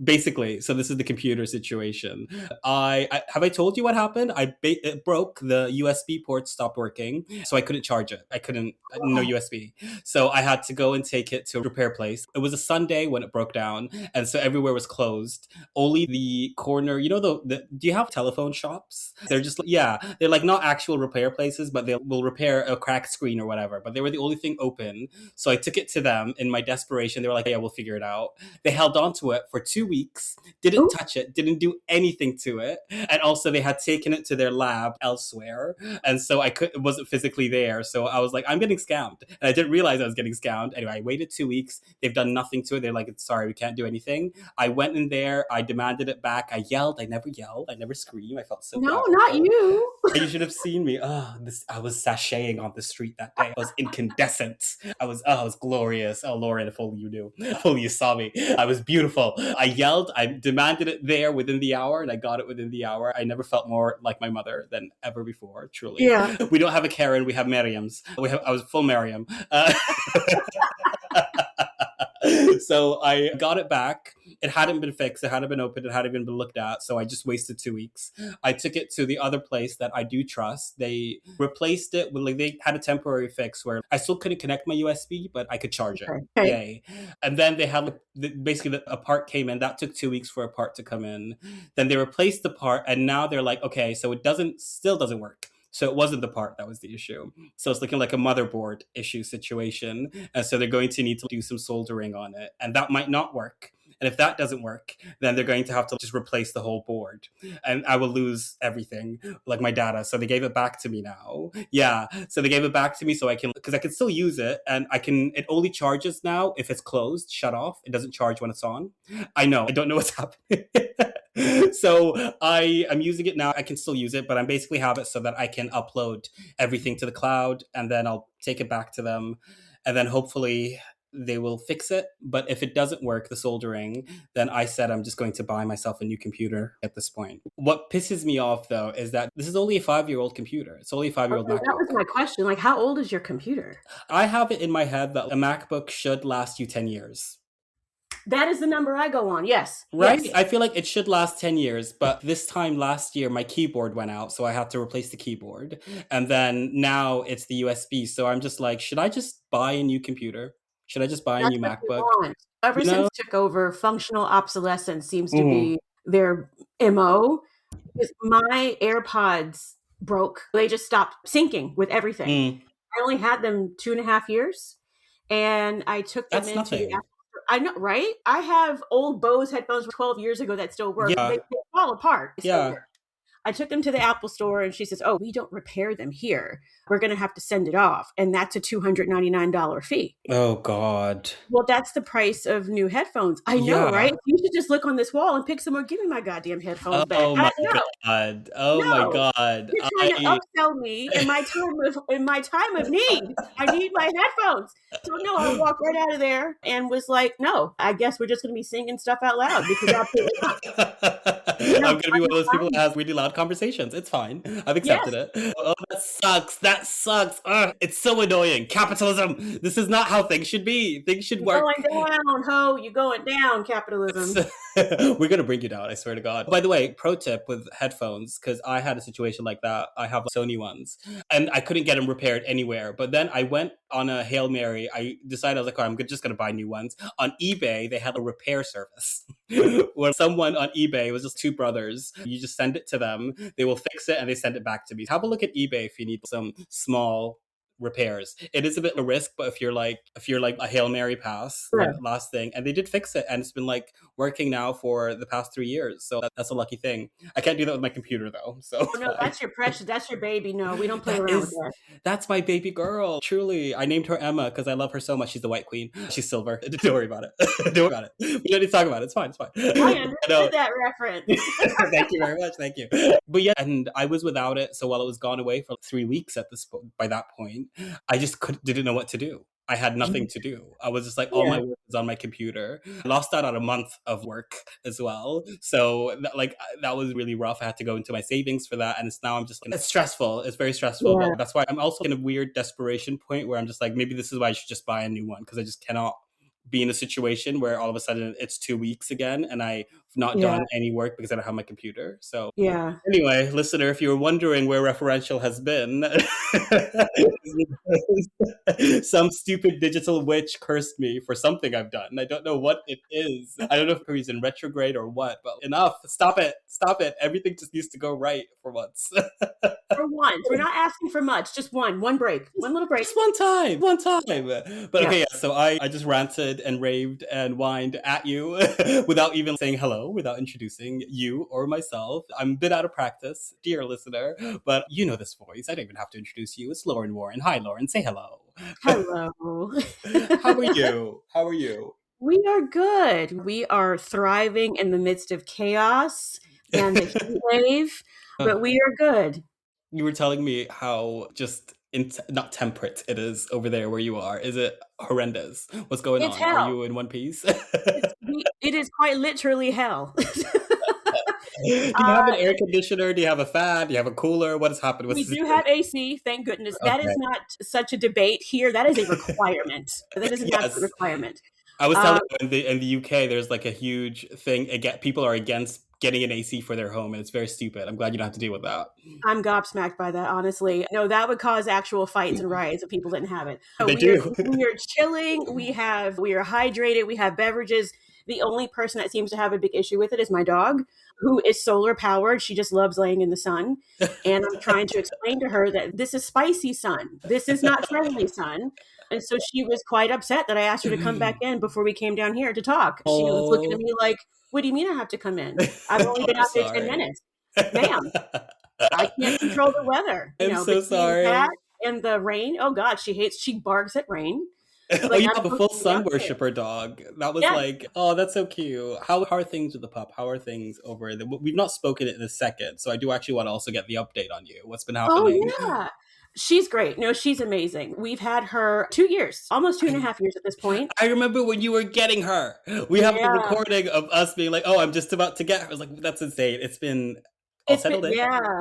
Basically, so this is the computer situation. I have I told you what happened? It broke. The USB port stopped working, so I couldn't charge it. I couldn't no USB. So I had to go and take it to a repair place. It was a Sunday when it broke down, and so everywhere was closed. Only the corner, do you have telephone shops? They're just yeah, they're like not actual repair places, but they will repair a cracked screen or whatever. But they were the only thing open, so I took it to them in my desperation. They were like, "Yeah, we'll figure it out." They held on to it for 2 weeks, didn't touch it, didn't do anything to it. And also they had taken it to their lab elsewhere. And so it wasn't physically there. So I was like, I'm getting scammed. And I didn't realize I was getting scammed. Anyway, I waited 2 weeks. They've done nothing to it. They're like, sorry, we can't do anything. I went in there. I demanded it back. I yelled. I never yelled. I never screamed. I felt so No, powerful. not you. You should have seen me. I was sashaying on the street that day. I was incandescent. I was glorious. Oh, Lauren, if only you knew. If only you saw me. I was beautiful. I yelled. I demanded it there within the hour, and I got it within the hour. I never felt more like my mother than ever before, truly. Yeah. We don't have a Karen. We have Miriam's. I was full Miriam. So I got it back. It hadn't been fixed. It hadn't been opened. It hadn't even been looked at. So I just wasted 2 weeks. I took it to the other place that I do trust. They replaced it with, they had a temporary fix where I still couldn't connect my USB, but I could charge it. Okay. Yay. And then they had, basically a part came in. That took 2 weeks for a part to come in. Then they replaced the part, and now they're like, okay, so it still doesn't work. So it wasn't the part that was the issue. So it's looking like a motherboard issue situation. And so they're going to need to do some soldering on it. And that might not work. And if that doesn't work, then they're going to have to just replace the whole board. And I will lose everything, like my data. So they gave it back to me now. Yeah. So they gave it back to me so I can, because I can still use it. And it only charges now if it's closed, shut off. It doesn't charge when it's on. I know. I don't know what's happening. So I'm using it now. I can still use it, but I basically have it so that I can upload everything to the cloud, and then I'll take it back to them. And then hopefully they will fix it. But if it doesn't work, the soldering, then I said I'm just going to buy myself a new computer at this point. What pisses me off, though, is that this is only a 5-year-old computer. It's only a 5-year-old MacBook. That was my question. Like, how old is your computer? I have it in my head that a MacBook should last you 10 years. That is the number I go on. Yes. Right? Yes. I feel like it should last 10 years, but this time last year, my keyboard went out, so I had to replace the keyboard. And then now it's the USB. So I'm just like, should I just buy a new computer? Should I just buy a new MacBook? Ever since took over, functional obsolescence seems to be their MO. My AirPods broke. They just stopped syncing with everything. I only had them 2.5 years, and I took them into the Apple. I know, right? I have old Bose headphones from 12 years ago that still work. Yeah. They fall apart. I took them to the Apple store, and she says, "Oh, we don't repair them here. We're going to have to send it off." And that's a $299 fee. Oh, God. Well, that's the price of new headphones. I know, right? You should just look on this wall and pick some more. Give me my goddamn headphones back. Oh, my God. Oh, my God. You're trying to upsell me in my time of need. I need my headphones. So, no, I walked right out of there and was like, no, I guess we're just going to be singing stuff out loud because I'm going to be one of those people that has really loud conversations. It's fine. I've accepted it. Oh, that sucks. That sucks. Ugh, it's so annoying. Capitalism. This is not how things should be. Things should work. You're going down, ho. You're going down, capitalism. We're going to bring you down, I swear to God. By the way, pro tip with headphones, because I had a situation like that. I have Sony ones, and I couldn't get them repaired anywhere. But then I went on a Hail Mary. I decided, I was like, I'm just going to buy new ones. On eBay, they had a repair service where someone on eBay, it was just two brothers. You just send it to them. They will fix it, and they send it back to me. Have a look at eBay if you need some small repairs. It is a bit of a risk, but if you're like a Hail Mary pass, last thing, and they did fix it, and it's been like working now for the past 3 years. So that's a lucky thing. I can't do that with my computer though. So no, that's your precious. That's your baby. No, we don't play around with that. That's my baby girl. Truly, I named her Emma because I love her so much. She's the White Queen. She's silver. Don't worry about it. Don't worry about it. We don't need to talk about it. It's fine. It's fine. I understood that reference. Thank you very much. Thank you. But yeah, and I was without it. So while it was gone away for 3 weeks by that point, I just didn't know what to do. I had nothing to do. I was just like, all my work is on my computer. I lost out on a month of work as well. So that was really rough. I had to go into my savings for that. And it's stressful. It's very stressful. Yeah. But that's why I'm also in a weird desperation point where I'm just like, maybe this is why I should just buy a new one, because I just cannot be in a situation where all of a sudden it's 2 weeks again and I've not Yeah. done any work because I don't have my computer. So Yeah. anyway, listener, if you were wondering where referential has been, some stupid digital witch cursed me for something I've done. I don't know what it is. I don't know if he's in retrograde or what, but enough. Stop it. Stop it. Everything just needs to go right for once. For once. We're not asking for much. Just one break. One little break. Just one time. One time. But Yeah. okay, yeah, so I just ranted and raved and whined at you without even saying hello, without introducing you or myself. I'm a bit out of practice, dear listener, but you know this voice. I don't even have to introduce you. It's Lauren Warren. Hi, Lauren. Say hello. Hello. How are you? How are you? We are good. We are thriving in the midst of chaos and the heat wave, but we are good. You were telling me how just not temperate it is over there where you are. Is it horrendous? What's going It's on? Are hell. you in one piece? It is quite literally hell. Do you have an air conditioner? Do you have a fan? Do you have a cooler? What has happened? We do have AC, thank goodness. That is Okay. not such a debate here. That is a requirement. That is an Yes. absolute requirement. I was telling you in the UK, there's like a huge thing. People are against getting an AC for their home, and it's very stupid. I'm glad you don't have to deal with that. I'm gobsmacked by that, honestly. No, that would cause actual fights and riots if people didn't have it. So They do. we are chilling. We are hydrated. We have beverages. The only person that seems to have a big issue with it is my dog, who is solar powered. She just loves laying in the sun. And I'm trying to explain to her that this is spicy sun. This is not friendly sun. And so she was quite upset that I asked her to come back in before we came down here to talk. She was looking at me like, what do you mean I have to come in? I've only been out there 10 minutes. Ma'am, I can't control the weather. I'm so sorry. That and the rain. Oh God, she barks at rain. Oh, you have a full sun worshiper dog. That was like, oh, that's so cute. How are things with the pup? How are things over there? We've not spoken in a second, so I do actually want to also get the update on you. What's been happening? Oh yeah. She's great. No, she's amazing. We've had her 2 years, almost 2.5 years at this point. I remember when you were getting her. We have the recording of us being like, oh, I'm just about to get her. I was like, that's insane. It's been settled in. Yeah.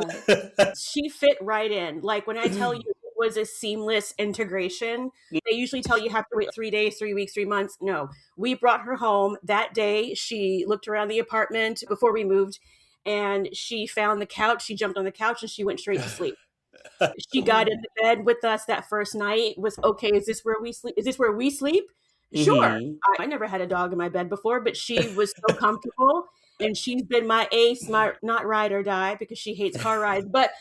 She fit right in. Like when I tell you it was a seamless integration, they usually tell you have to wait 3 days, 3 weeks, 3 months. No, we brought her home that day. She looked around the apartment before we moved and she found the couch. She jumped on the couch and she went straight to sleep. She got in the bed with us that first night. Was okay. Is this where we sleep? Is this where we sleep? Sure. Mm-hmm. I never had a dog in my bed before, but she was so comfortable, and she's been my ace, my not ride or die because she hates car rides, but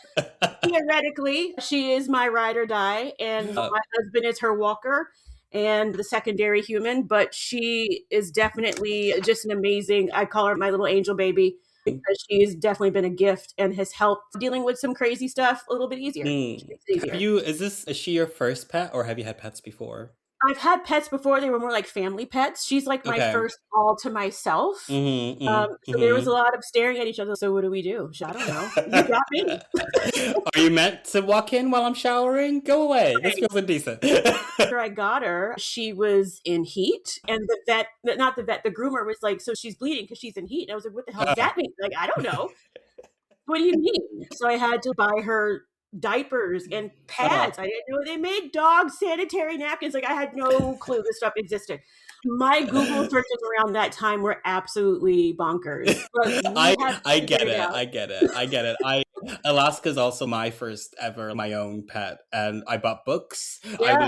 theoretically, she is my ride or die, and my husband is her walker and the secondary human. But she is definitely just an amazing. I call her my little angel baby. Because she's definitely been a gift and has helped dealing with some crazy stuff a little bit easier. Is she your first pet or have you had pets before? I've had pets before. They were more like family pets. She's like my first all to myself. So there was a lot of staring at each other. So what do we do? I don't know. You got me. Are you meant to walk in while I'm showering? Go away. This feels indecent. After I got her, she was in heat. And the groomer was like, so she's bleeding because she's in heat. And I was like, what the hell does that mean? Like, I don't know. What do you mean? So I had to buy her diapers and pads. I didn't know they made dog sanitary napkins. Like I had no clue this stuff existed. My Google searches around that time were absolutely bonkers. I get it. Alaska's also my first ever my own pet, and I bought books. Yeah.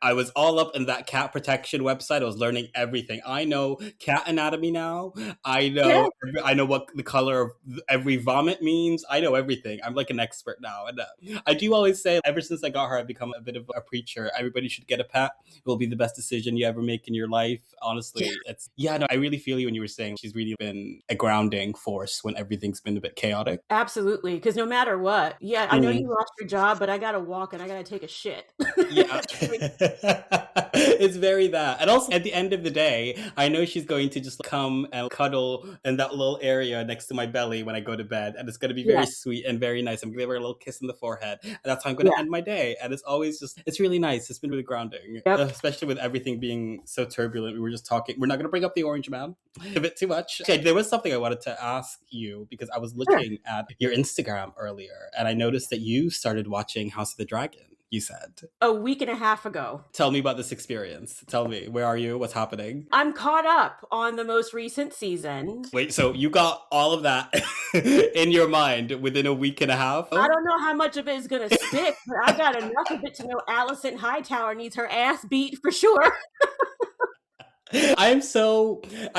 I was all up in that cat protection website. I was learning everything. I know cat anatomy now. I know what the color of every vomit means. I know everything. I'm like an expert now, and I do always say ever since I got her, I've become a bit of a preacher. Everybody should get a pet. It will be the best decision you ever make in your life. Honestly, I really feel you when you were saying she's really been a grounding force when everything's been a bit chaotic. Absolutely, because no matter what, I know you lost your job, but I gotta walk and I gotta take a shit. Yeah, it's very that. And also at the end of the day, I know she's going to just come and cuddle in that little area next to my belly when I go to bed, and it's going to be very sweet and very nice. I'm going to give her a little kiss in the forehead, and that's how I'm going to end my day. And it's always it's really nice. It's been really grounding, especially with everything being so turbulent. We were just talking. We're not going to bring up the orange man a bit too much. Okay, there was something I wanted to ask you because I was looking at your Instagram earlier, and I noticed that you started watching House of the Dragon. you said. A week and a half ago. Tell me about this experience. Tell me, where are you? What's happening? I'm caught up on the most recent season. Wait, so you got all of that in your mind within a week and a half? I don't know how much of it is going to stick, but I got enough of it to know Allison Hightower needs her ass beat for sure. I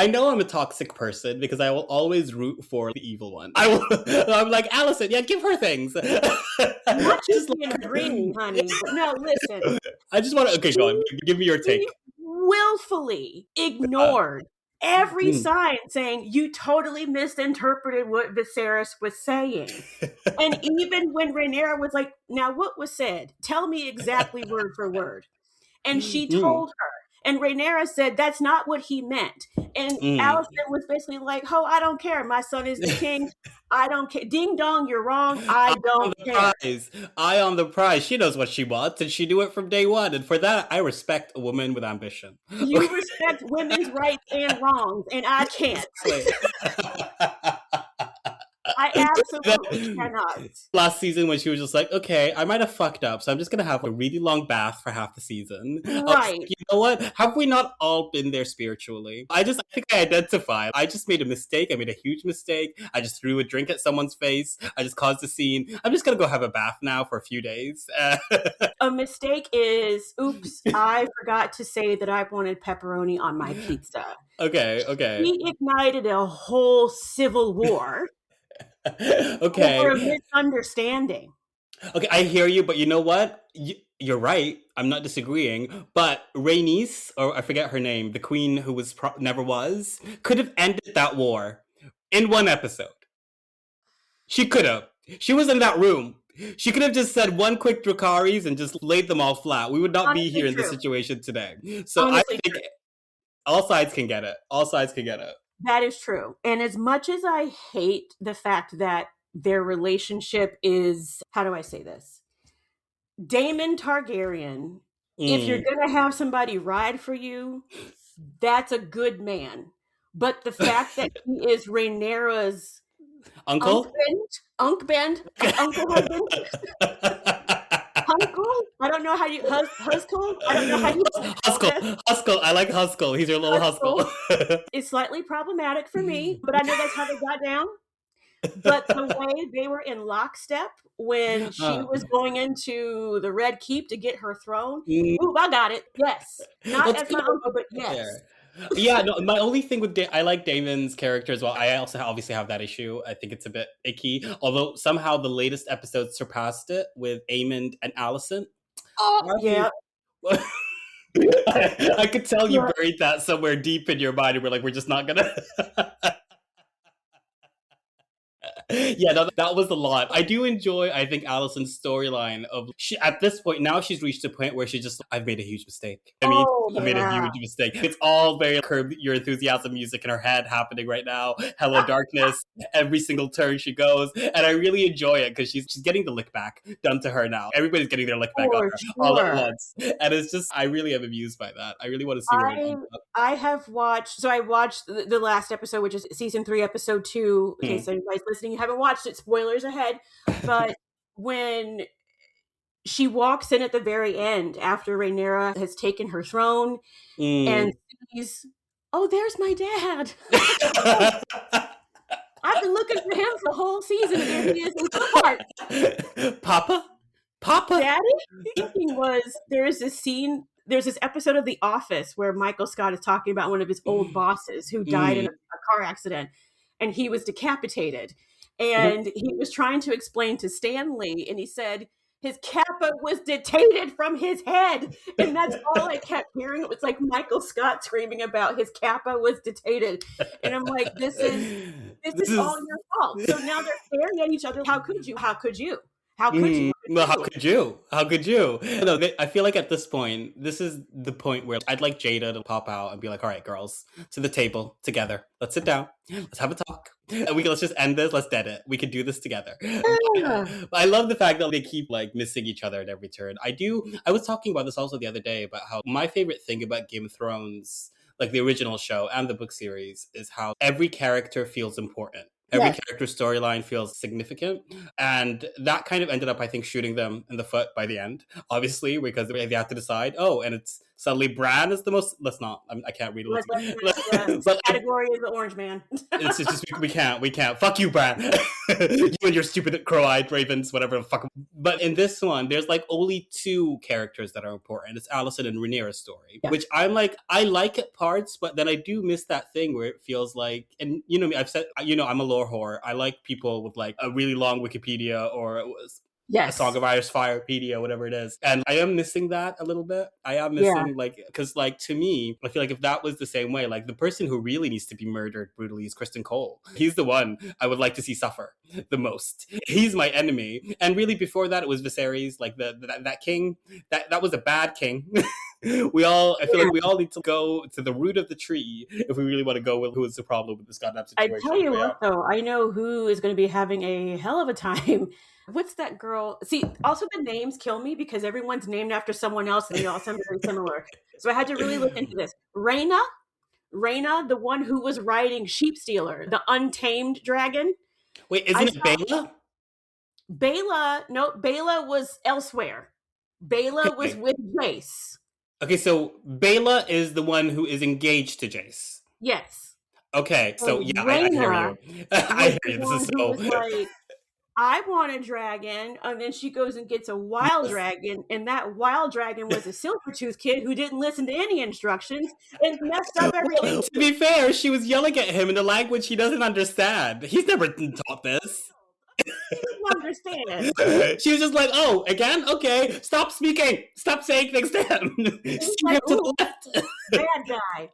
know I'm a toxic person because I will always root for the evil one. I'm like, Allison, yeah, give her things. Not just being agreeing, honey. But no, listen. I just want to, okay, go on. Give me your take. Willfully ignored every sign saying you totally misinterpreted what Viserys was saying. And even when Rhaenyra was like, now what was said? Tell me exactly word for word. And she told her. And Rhaenyra said, that's not what he meant. And Allison was basically like, oh, I don't care. My son is the king. I don't care. Ding dong, you're wrong. I don't care. Eye on the prize. She knows what she wants, and she knew it from day one. And for that, I respect a woman with ambition. You respect women's rights and wrongs, and I can't. I absolutely cannot. Last season when she was just like, okay, I might have fucked up, so I'm just going to have a really long bath for half the season. Right. You know what? Have we not all been there spiritually? I think I identify. I just made a mistake. I made a huge mistake. I just threw a drink at someone's face. I just caused a scene. I'm just going to go have a bath now for a few days. A mistake is, oops, I forgot to say that I wanted pepperoni on my pizza. Okay. He ignited a whole civil war. Okay. Over a misunderstanding. Okay, I hear you, but you know what? You're right. I'm not disagreeing. But Rhaenys, or I forget her name, the queen who was never was, could have ended that war in one episode. She could have. She was in that room. She could have just said one quick Dracarys and just laid them all flat. We would not Honestly, be here in this situation today. So honestly, I think all sides can get it. All sides can get it. That is true. And as much as I hate the fact that their relationship is, how do I say this? Daemon Targaryen, if you're going to have somebody ride for you, that's a good man. But the fact that he is Rhaenyra's uncle husband, Hunkle? I don't know how you Huskell? I don't know how you Huskell. I like Huskell. He's your little Huskell. It's slightly problematic for me, but I know that's how they got down. But the way they were in lockstep when she was going into the Red Keep to get her throne. Ooh, I got it. Yes. Not as my uncle, but yes. Yeah, no, my only thing with I like Daemon's character as well. I also obviously have that issue. I think it's a bit icky. Although somehow the latest episode surpassed it with Aemond and Allison. Oh, yeah. I could tell you buried that somewhere deep in your mind and we're just not gonna... Yeah, no, that was a lot. I do enjoy, I think, Allison's storyline of at this point, now she's reached a point where she's just, I've made a huge mistake. I made a huge mistake. It's all very Curb Your Enthusiasm music in her head happening right now. Hello, darkness. Every single turn she goes. And I really enjoy it because she's getting the lick back done to her now. Everybody's getting their lick back on her all at once. And it's just, I really am amused by that. I really want to see her. I watched the last episode, which is season 3, episode 2. Okay, so you guys listening, you haven't watched it, spoilers ahead. But when she walks in at the very end after Rhaenyra has taken her throne and sees, oh, there's my dad. I've been looking for him for the whole season, and there he is in the part. Papa? Daddy? Thinking was, there's this episode of The Office where Michael Scott is talking about one of his old bosses who died in a car accident, and he was decapitated. And he was trying to explain to Stanley, and he said his kappa was detated from his head. And that's all I kept hearing. It was like Michael Scott screaming about his kappa was detated. And I'm like, this is all your fault. So now they're staring at each other. How could you? How could you? How could you? Well, how could you? How could you? No, I feel like at this point, this is the point where I'd like Jada to pop out and be like, all right, girls, to the table together. Let's sit down. Let's have a talk. And let's just end this. Let's dead it. We can do this together. I love the fact that they keep missing each other at every turn. I was talking about this also the other day about how my favorite thing about Game of Thrones, like the original show and the book series, is how every character feels important. Every Yes. character storyline feels significant. And that kind of ended up, I think, shooting them in the foot by the end, obviously, because they have to decide, oh, and it's suddenly Bran is the most. Let's not, I can't read Yeah. but Category is the orange man. it's just we can't. Fuck you, Bran. You and your stupid crow-eyed ravens, whatever the fuck. But in this one, there's like only two characters that are important. It's Alicent and Rhaenyra's story, which I'm like, I like at parts, but then I do miss that thing where it feels like, and you know me, I've said, you know, I'm a lore whore. I like people with like a really long Wikipedia or a Song of Ice Firepedia, whatever it is. And I am missing that a little bit. I am missing like, because like to me, I feel like if that was the same way, like the person who really needs to be murdered brutally is Kristen Cole. He's the one I would like to see suffer the most. He's my enemy. And really before that, it was Viserys, like that king. That was a bad king. I feel like we all need to go to the root of the tree if we really want to go with who is the problem with this goddamn situation. I tell you what, though, I know who is going to be having a hell of a time. What's that girl? See, also the names kill me because everyone's named after someone else and they all sound very similar. So I had to really look into this. Rhaena, the one who was riding Sheep Stealer, the untamed dragon. Wait, isn't it Baela? Baela was elsewhere. Baela was with Jace. Okay, so Baela is the one who is engaged to Jace. Yes. Okay, so yeah, I hear you. I hear you. This is so. Like, I want a dragon, and then she goes and gets a wild dragon, and that wild dragon was a Silvertooth kid who didn't listen to any instructions and messed up everything. To be fair, she was yelling at him in a language he doesn't understand. He's never taught this. He didn't understand. She was just like, "Oh, again? Okay, stop speaking. Stop saying things to him." Like, to the left.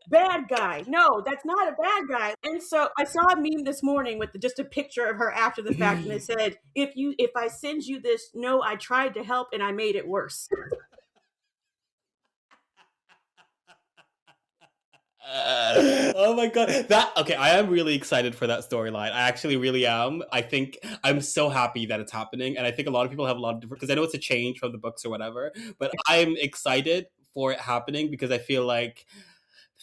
Bad guy. No, that's not a bad guy. And so I saw a meme this morning with just a picture of her after the fact, and it said, "If I send you this, no, I tried to help and I made it worse." Oh my god, I am really excited for that storyline. I actually really am. I think I'm so happy that it's happening, and I think a lot of people have a lot of different, because I know it's a change from the books or whatever, but I'm excited for it happening because I feel like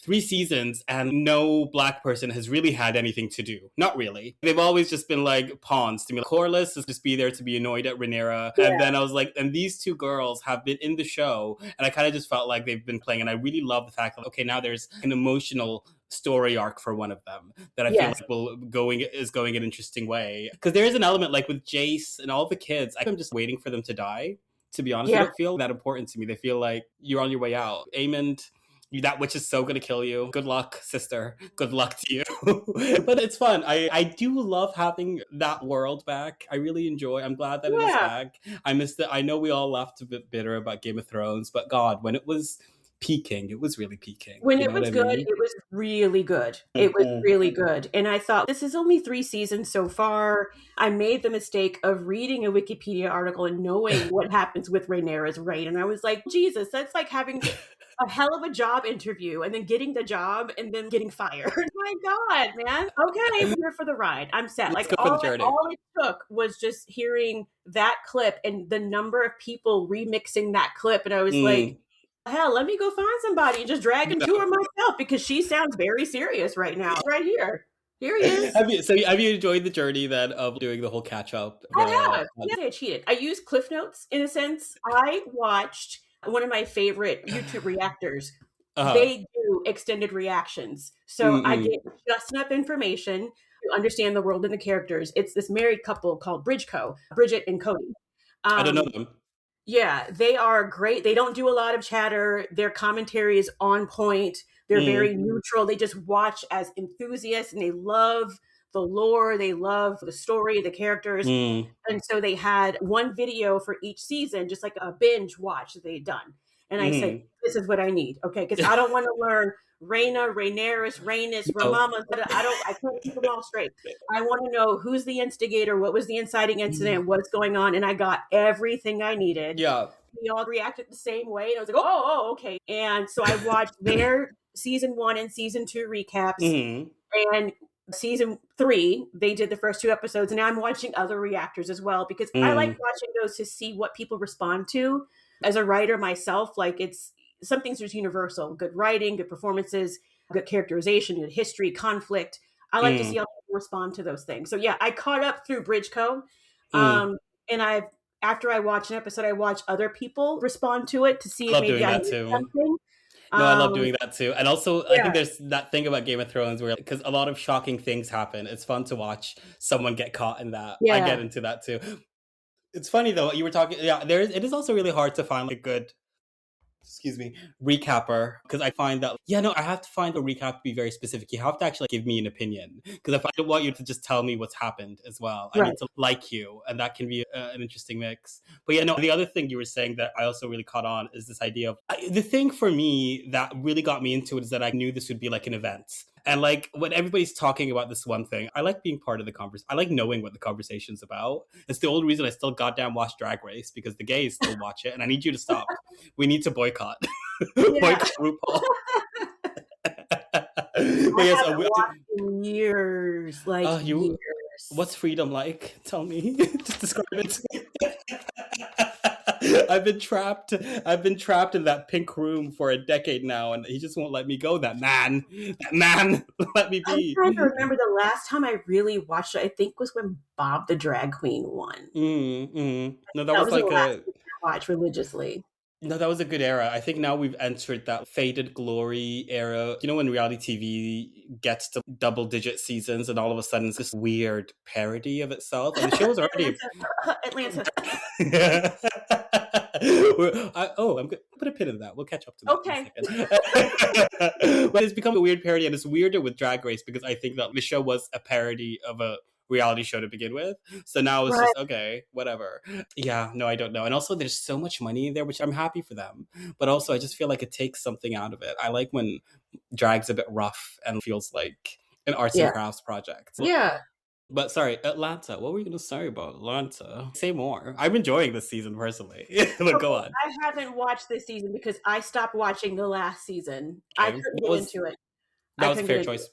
3 seasons and no Black person has really had anything to do. Not really. They've always just been like pawns to me. Like, Corlys is just be there to be annoyed at Rhaenyra. Yeah. And then I was like, and these two girls have been in the show, and I kind of just felt like they've been playing, and I really love the fact that, okay, now there's an emotional story arc for one of them that I feel like is going an interesting way. Because there is an element like with Jace and all the kids, I'm just waiting for them to die. To be honest, they don't feel that important to me. They feel like you're on your way out. Aemond, that witch is so gonna kill you. Good luck, sister. Good luck to you. But it's fun. I do love having that world back. I really enjoy. I'm glad that it is back. I missed it. I know we all left a bit bitter about Game of Thrones, but God, when it was peaking, it was really peaking. When it was good, it was really good. It was really good. And I thought, this is only 3 seasons so far. I made the mistake of reading a Wikipedia article and knowing what happens with Rhaenyra's reign. And I was like, Jesus, that's like having a hell of a job interview and then getting the job and then getting fired. My God, man. Okay, I'm here for the ride. I'm set. Like all it took was just hearing that clip and the number of people remixing that clip. And I was like, hell, let me go find somebody and just drag him to her myself, because she sounds very serious right now. Right here. Here he is. Have you enjoyed the journey then of doing the whole catch up? I have. I cheated. I used Cliff Notes in a sense. I watched one of my favorite YouTube reactors. They do extended reactions. So I get just enough information to understand the world and the characters. It's this married couple called Bridget and Cody. I don't know them. Yeah, they are great. They don't do a lot of chatter. Their commentary is on point. They're very neutral. They just watch as enthusiasts, and they love the lore. They love the story, the characters. And so they had one video for each season, just like a binge watch that they'd done. And I said, this is what I need. Okay, because I don't want to learn Rhaena, Rhaenyra, Ramama. I can't keep them all straight. I want to know who's the instigator, what was the inciting incident, what's going on, and I got everything I needed. Yeah, we all reacted the same way, and I was like, oh, okay. And so I watched their season 1 and season 2 recaps, and season 3 they did the first 2 episodes, and now I'm watching other reactors as well, because I like watching those to see what people respond to. As a writer myself, like, it's some things are universal: good writing, good performances, good characterization, good history, conflict. I like to see how people respond to those things. So yeah, I caught up through Bridgeco. Mm. And after I watch an episode, I watch other people respond to it to see I if love maybe doing I that missed too. something. No, I love Um, doing that too. And also, I think yeah, there's that thing about Game of Thrones where, because a lot of shocking things happen, it's fun to watch someone get caught in that. I get yeah, into that too. It's funny though, you were talking, yeah, it is also really hard to find like a good, excuse me, recapper, because I find that, yeah, no, I have to find a recap to be very specific. You have to actually give me an opinion, because if I don't want you to just tell me what's happened as well, I right. need to like you, and that can be an interesting mix. But yeah, no, the other thing you were saying that I also really caught on is this idea of the thing for me that really got me into it is that I knew this would be like an event. And like when everybody's talking about this one thing, I like being part of the conversation. I like knowing what the conversation's about. It's the only reason I still goddamn watch Drag Race, because the gays still watch it, and I need you to stop. We need to boycott. Yeah. Boycott RuPaul. But I yes, haven't watched in years, like you. years. What's freedom like? Tell me. Just describe it. I've been trapped. I've been trapped in that pink room for a decade now, and he just won't let me go. That man. That man. Let me I'm be. trying to remember the last time I really watched it. I think was when Bob the Drag Queen won. No, that That was was the like last a. thing I watched religiously. No, that was a good era. I think now we've entered that faded glory era. You know, when reality TV gets to double digit seasons and all of a sudden it's this weird parody of itself. And the show was already. Atlanta. I'm going to put a pin in that. We'll catch up to that Okay. in a second. But it's become a weird parody, and it's weirder with Drag Race because I think that the show was a parody of a reality show to begin with. So now it's Right. just, okay, whatever. Yeah, no, I don't know. And also there's so much money in there, which I'm happy for them. But also I just feel like it takes something out of it. I like when drag's a bit rough and feels like an arts and Yeah. crafts project. Yeah. But sorry, Atlanta. What were you going to say about Atlanta? Say more. I'm enjoying this season personally. But go Okay, on. I haven't watched this season because I stopped watching the last season. I Okay. couldn't get into it. That I was a couldn't get fair into choice. it.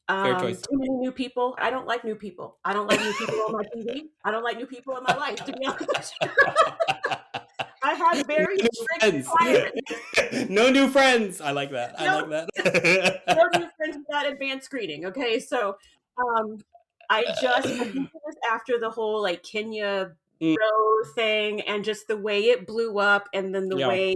Fair choice. Too many new people. I don't like new people. I don't like new people on my TV. I don't like new people in my life, to be honest. I have very strict requirements. No new friends. I like that. I No, like that. no new friends without advanced screening. Okay, so I think it was after the whole like Kenya bro thing and just the way it blew up, and then the Yeah. way,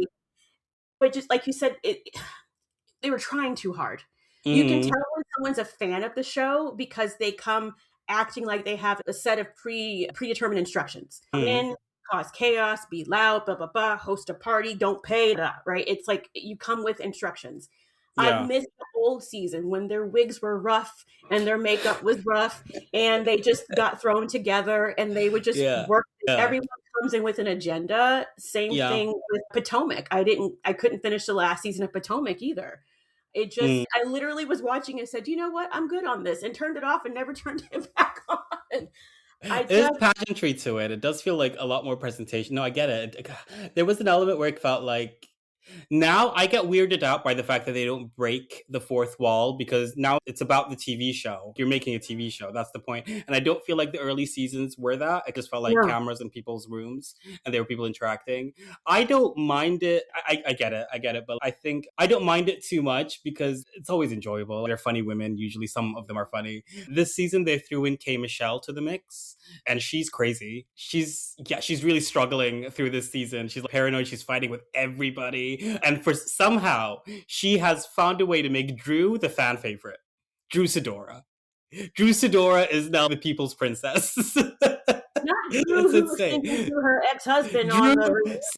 but just like you said, they were trying too hard. You can Mhm. tell when someone's a fan of the show because they come acting like they have a set of predetermined instructions. Come Mhm. in, cause chaos, be loud, blah blah blah, host a party, don't pay, blah, right? It's like you come with instructions. I Yeah. missed the old season when their wigs were rough and their makeup was rough and they just got thrown together and they would just Yeah. work. Yeah. Everyone comes in with an agenda. Same Yeah. thing with Potomac. I couldn't finish the last season of Potomac either. It just, I literally was watching and said, you know what, I'm good on this, and turned it off and never turned it back on. There's pageantry to it. It does feel like a lot more presentation. No, I get it. There was an element where it felt like, now I get weirded out by the fact that they don't break the fourth wall, because now it's about the TV show. You're making a TV show. That's the point. And I don't feel like the early seasons were that. It just felt like cameras in people's rooms and there were people interacting. I don't mind it. I get it. I get it. But I think I don't mind it too much because it's always enjoyable. They're funny women. Usually some of them are funny. This season they threw in K. Michelle to the mix, and she's crazy. She's really struggling through this season. She's paranoid. She's fighting with everybody. And for somehow, she has found a way to make Drew the fan favorite. Drew Sidora. Drew Sidora is now the people's princess. Not Drew who's singing to her ex-husband.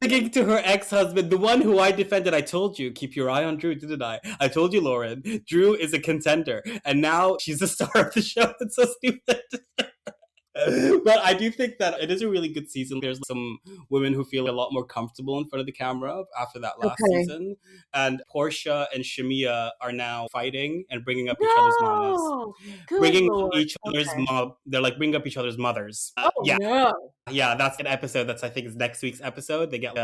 Singing to her ex-husband, the one who I defended. I told you, keep your eye on Drew, didn't I? I told you, Lauren. Drew is a contender. And now she's the star of the show. It's so stupid. But I do think that it is a really good season. There's some women who feel a lot more comfortable in front of the camera after that last season. And Portia and Shamia are now fighting and bringing up each other's mamas. They're like bringing up each other's mothers. Yeah, that's an episode I think is next week's episode. They get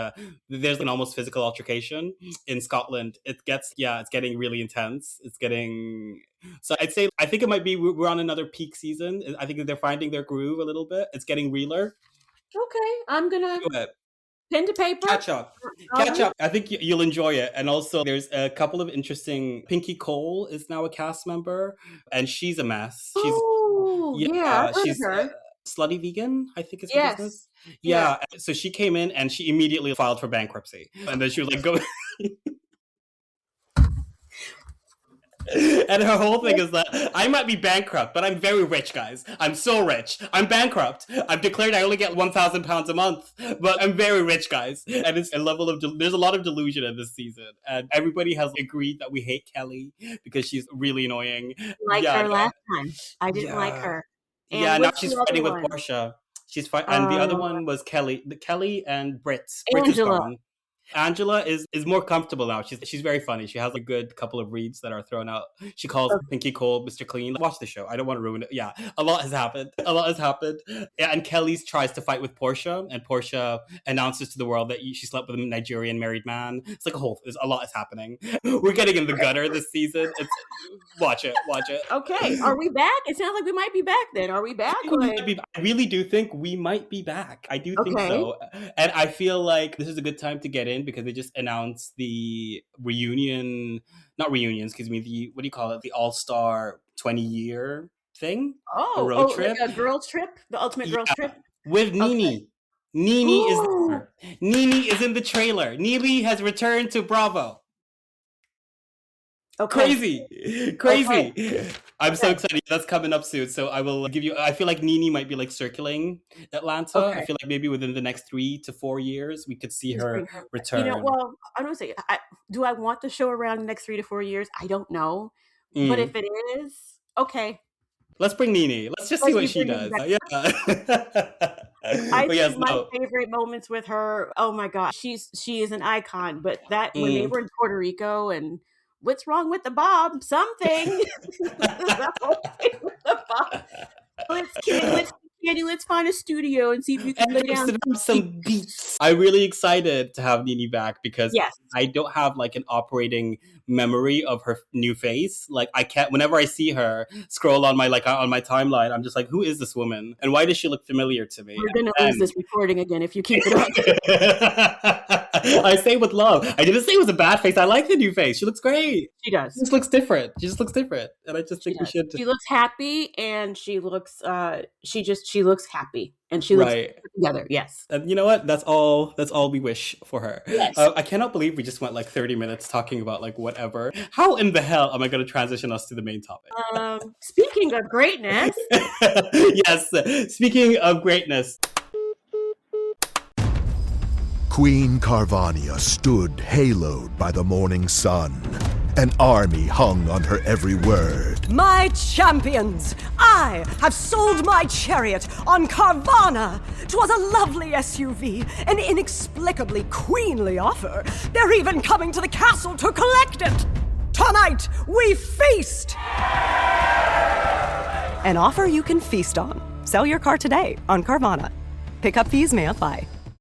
there's an almost physical altercation in Scotland. It's getting really intense. So I'd say, I think it might be, we're on another peak season. I think they're finding their groove a little bit. It's getting realer. Okay, I'm gonna. Go ahead. pen to paper. Catch up. I think you'll enjoy it. And also, there's a couple of interesting. Pinky Cole is now a cast member, and she's a mess. She's I've heard of her. Slutty Vegan, I think is her business. Yeah. So she came in and she immediately filed for bankruptcy, and then she was like, "Go." And her whole thing is that I might be bankrupt, but I'm very rich, guys. I'm so rich. I'm bankrupt. I've declared I only get £1,000 a month, but I'm very rich, guys. And it's a level of there's a lot of delusion in this season, and everybody has agreed that we hate Kelly because she's really annoying. Like her last time, I didn't like her. And now she's fighting with Portia. She's fighting, and the other one was Kelly. Kelly and Britt. Angela is more comfortable now. She's very funny. She has a good couple of reads that are thrown out. She calls Pinky Cole Mr. Clean. Watch the show. I don't want to ruin it. Yeah, a lot has happened. Yeah, and Kelly tries to fight with Portia, and Portia announces to the world that she slept with a Nigerian married man. It's like a lot is happening. We're getting in the gutter this season. Watch it. Okay, are we back? It sounds like we might be back then. Are we back? I really do think we might be back. I do think so. And I feel like this is a good time to get in because they just announced the what do you call it? The All-Star 20-year thing. The road trip. Like a girls trip? The ultimate girls trip? With Nene. Nene is there. Nene is in the trailer. Nene has returned to Bravo. Okay. Crazy. I'm so excited. That's coming up soon. So I will give you, I feel like Nene might be like circling Atlanta. Okay. I feel like maybe within the next 3 to 4 years, we could see her return. Well, I don't say, do I want the show around the next 3 to 4 years? I don't know. But if it is, okay. Let's bring Nene. Let's just see what she does. Yeah. I think my favorite moments with her, oh my gosh, she is an icon. But that when they were in Puerto Rico and what's wrong with the Bob? Something. Let's find a studio and see if we can lay down some beats. I'm really excited to have Nene back because I don't have like an operating memory of her new face. Like I can't. Whenever I see her scroll on my timeline, I'm just like, who is this woman? And why does she look familiar to me? We're gonna lose this recording again if you keep it up. I say with love. I didn't say it was a bad face. I like the new face. She looks great. She does. She just looks different. And I just think we should. She looks happy, and she looks. She looks happy, and she looks together. Yes. And you know what? That's all we wish for her. Yes. I cannot believe we just went like 30 minutes talking about like whatever. How in the hell am I going to transition us to the main topic? Speaking of greatness. Yes. Speaking of greatness. Queen Carvania stood haloed by the morning sun. An army hung on her every word. My champions, I have sold my chariot on Carvana. 'Twas a lovely SUV, an inexplicably queenly offer. They're even coming to the castle to collect it. Tonight, we feast! An offer you can feast on. Sell your car today on Carvana. Pickup fees may apply.